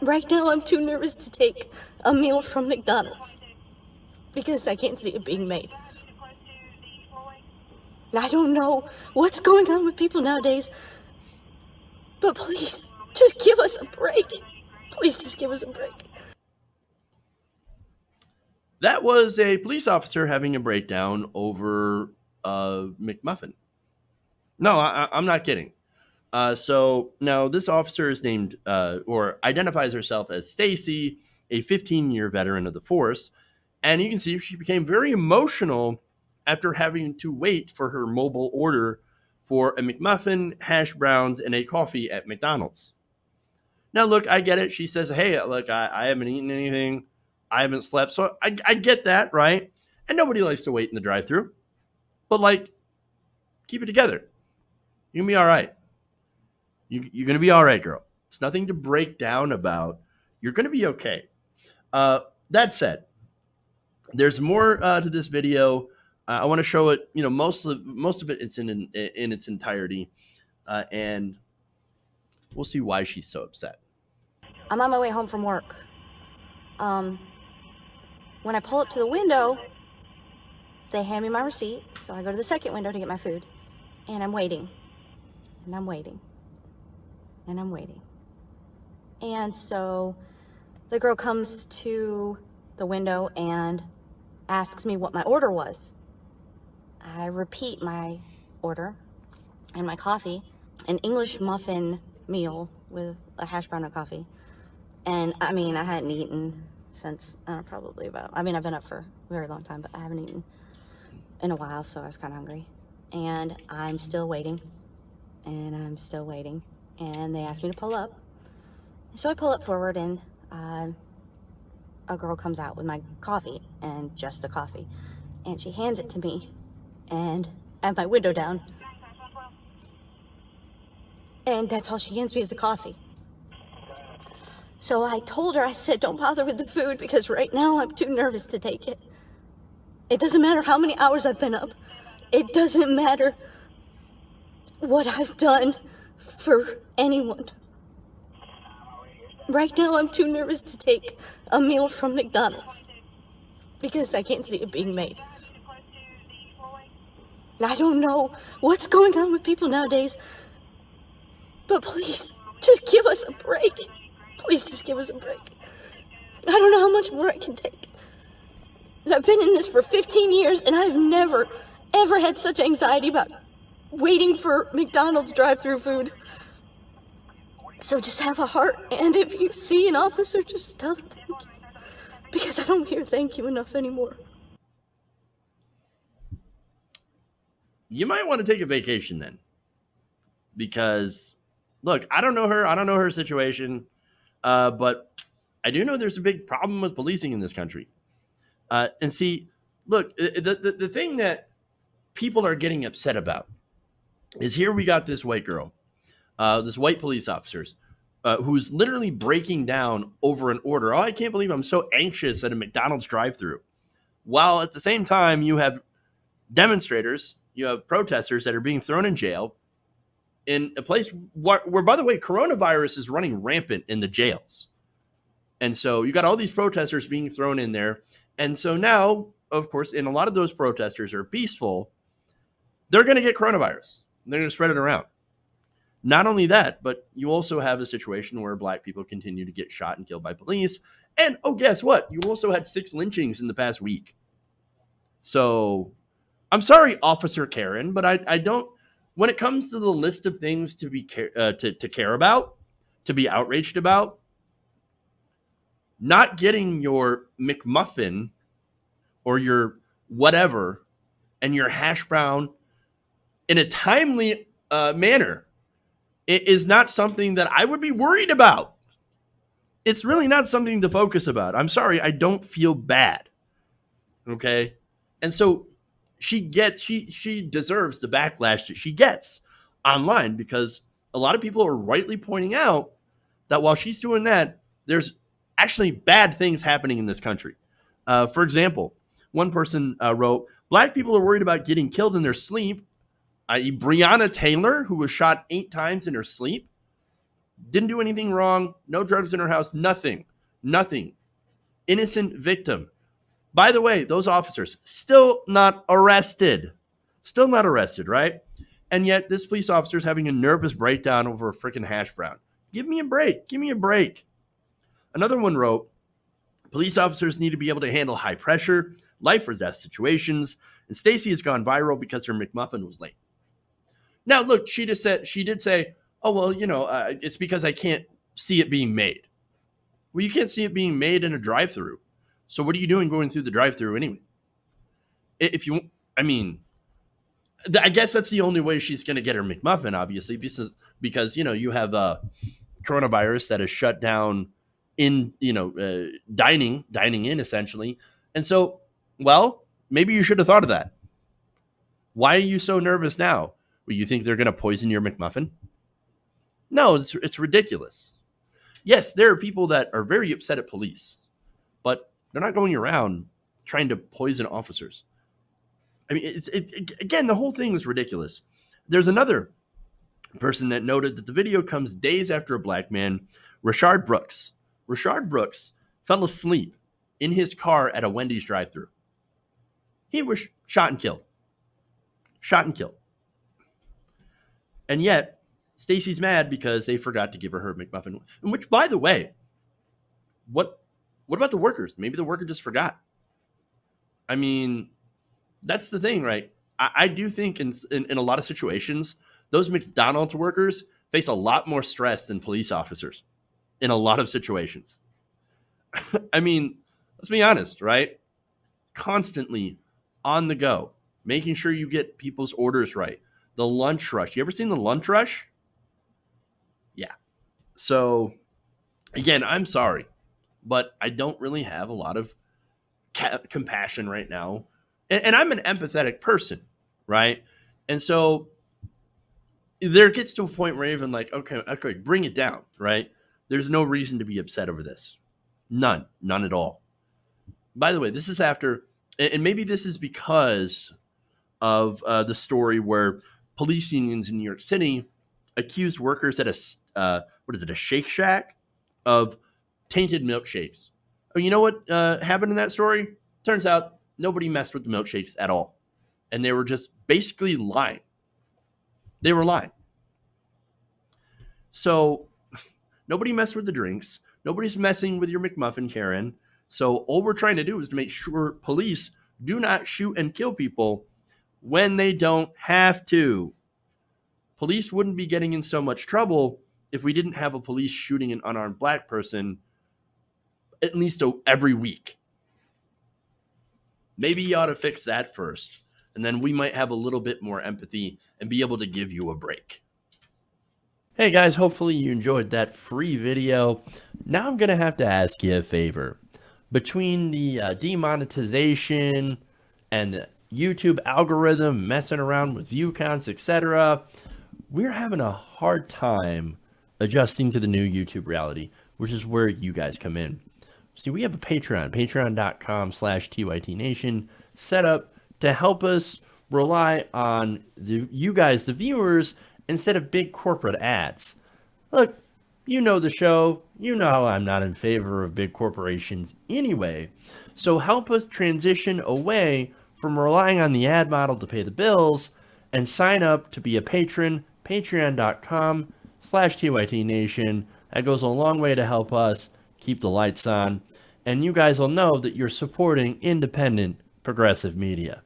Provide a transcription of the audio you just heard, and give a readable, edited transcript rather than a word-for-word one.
Right now, I'm too nervous to take a meal from McDonald's because I can't see it being made. I don't know what's going on with people nowadays, but please, just give us a break. Please just give us a break. That was a police officer having a breakdown over McMuffin. No, I'm not kidding. So now this officer is named or identifies herself as Stacy, a 15-year veteran of the force, and you can see she became very emotional after having to wait for her mobile order for a McMuffin, hash browns, and a coffee at McDonald's. Now, look, I get it. She says, "Hey, look, I haven't eaten anything, I haven't slept," so I get that, right? And nobody likes to wait in the drive-through, but like, keep it together. You're gonna be all right. You're going to be all right, girl. It's nothing to break down about. You're going to be okay. That said, there's more to this video. I want to show it. You know, most of it it's in its entirety, and we'll see why she's so upset. I'm on my way home from work. When I pull up to the window, they hand me my receipt, so I go to the second window to get my food, and I'm waiting, and I'm waiting. And I'm waiting. And so the girl comes to the window and asks me what my order was. I repeat my order and my coffee, an English muffin meal with a hash brown and coffee. And I mean, I hadn't eaten since probably I've been up for a very long time, but I haven't eaten in a while, so I was kind of hungry. And I'm still waiting, and I'm still waiting. And they asked me to pull up. So I pull up forward, and a girl comes out with my coffee, and just the coffee. And she hands it to me, and I have my window down. And that's all she hands me is the coffee. So I told her, I said, don't bother with the food because right now I'm too nervous to take it. It doesn't matter how many hours I've been up. It doesn't matter what I've done for anyone. Right now, I'm too nervous to take a meal from McDonald's because I can't see it being made. I don't know what's going on with people nowadays, but please, just give us a break. Please just give us a break. I don't know how much more I can take. I've been in this for 15 years, and I've never, ever had such anxiety about waiting for McDonald's drive-thru food. So just have a heart, and if you see an officer, just tell them thank you. Because I don't hear thank you enough anymore. You might want to take a vacation then. Because, look, I don't know her. I don't know her situation. But I do know there's a big problem with policing in this country. And see, look, the thing that people are getting upset about is here we got this white girl, this white police officers, who's literally breaking down over an order. Oh, I can't believe I'm so anxious at a McDonald's drive-thru. While at the same time, you have demonstrators, you have protesters that are being thrown in jail in a place where, by the way, coronavirus is running rampant in the jails. And so you got all these protesters being thrown in there. And so now, of course, and a lot of those protesters are peaceful, they're going to get coronavirus. They're going to spread it around. Not only that, but you also have a situation where black people continue to get shot and killed by police. And, oh, guess what? You also had 6 lynchings in the past week. So I'm sorry, Officer Karen, but I don't, when it comes to the list of things to be to care about, to be outraged about, not getting your McMuffin or your whatever and your hash brown in a timely manner, it is not something that I would be worried about. It's really not something to focus about. I'm sorry, I don't feel bad. Okay? And so she deserves the backlash that she gets online because a lot of people are rightly pointing out that while she's doing that, there's actually bad things happening in this country. For example, one person wrote, black people are worried about getting killed in their sleep, i.e. Breonna Taylor, who was shot 8 times in her sleep. Didn't do anything wrong. No drugs in her house. Nothing. Nothing. Innocent victim. By the way, those officers still not arrested. Still not arrested, right? And yet this police officer is having a nervous breakdown over a freaking hash brown. Give me a break. Give me a break. Another one wrote, police officers need to be able to handle high pressure, life or death situations, and Stacy has gone viral because her McMuffin was late. Now, look, she did say, oh, well, it's because I can't see it being made. Well, you can't see it being made in a drive-thru. So what are you doing going through the drive-thru anyway? I guess that's the only way she's going to get her McMuffin, obviously, because you have coronavirus that is shut down in, dining in essentially. And so, well, maybe you should have thought of that. Why are you so nervous now? Well, you think they're going to poison your McMuffin? No, it's ridiculous. Yes, there are people that are very upset at police, but they're not going around trying to poison officers. I mean, again, the whole thing was ridiculous. There's another person that noted that the video comes days after a black man, Rashard Brooks. Rashard Brooks fell asleep in his car at a Wendy's drive-thru. He was shot and killed. Shot and killed. And yet, Stacy's mad because they forgot to give her McMuffin. Which, by the way, what about the workers? Maybe the worker just forgot. I mean, that's the thing, right? I do think in a lot of situations, those McDonald's workers face a lot more stress than police officers in a lot of situations. I mean, let's be honest, right? Constantly on the go, making sure you get people's orders right. The lunch rush. You ever seen the lunch rush? Yeah. So, again, I'm sorry, but I don't really have a lot of compassion right now. And I'm an empathetic person, right? And so there gets to a point where even like, okay, bring it down, right? There's no reason to be upset over this. None at all. By the way, this is after, and maybe this is because of the story where police unions in New York City accused workers at a Shake Shack of tainted milkshakes. Oh, you know what happened in that story? Turns out nobody messed with the milkshakes at all. And they were just basically lying. They were lying. So nobody messed with the drinks. Nobody's messing with your McMuffin, Karen. So all we're trying to do is to make sure police do not shoot and kill people when they don't have to. Police wouldn't be getting in so much trouble if we didn't have a police shooting an unarmed black person at least every week. Maybe you ought to fix that first, and then we might have a little bit more empathy and be able to give you a break. Hey guys, hopefully you enjoyed that free video. Now I'm going to have to ask you a favor. Between the demonetization and the YouTube algorithm messing around with view counts, etc., we're having a hard time adjusting to the new YouTube reality, which is where you guys come in. See, we have a Patreon, patreon.com/TYTNation, set up to help us rely on you guys, the viewers, instead of big corporate ads. Look, you know the show. You know how I'm not in favor of big corporations anyway. So help us transition away from relying on the ad model to pay the bills and sign up to be a patron, patreon.com/TYTNation. That goes a long way to help us keep the lights on. And you guys will know that you're supporting independent progressive media.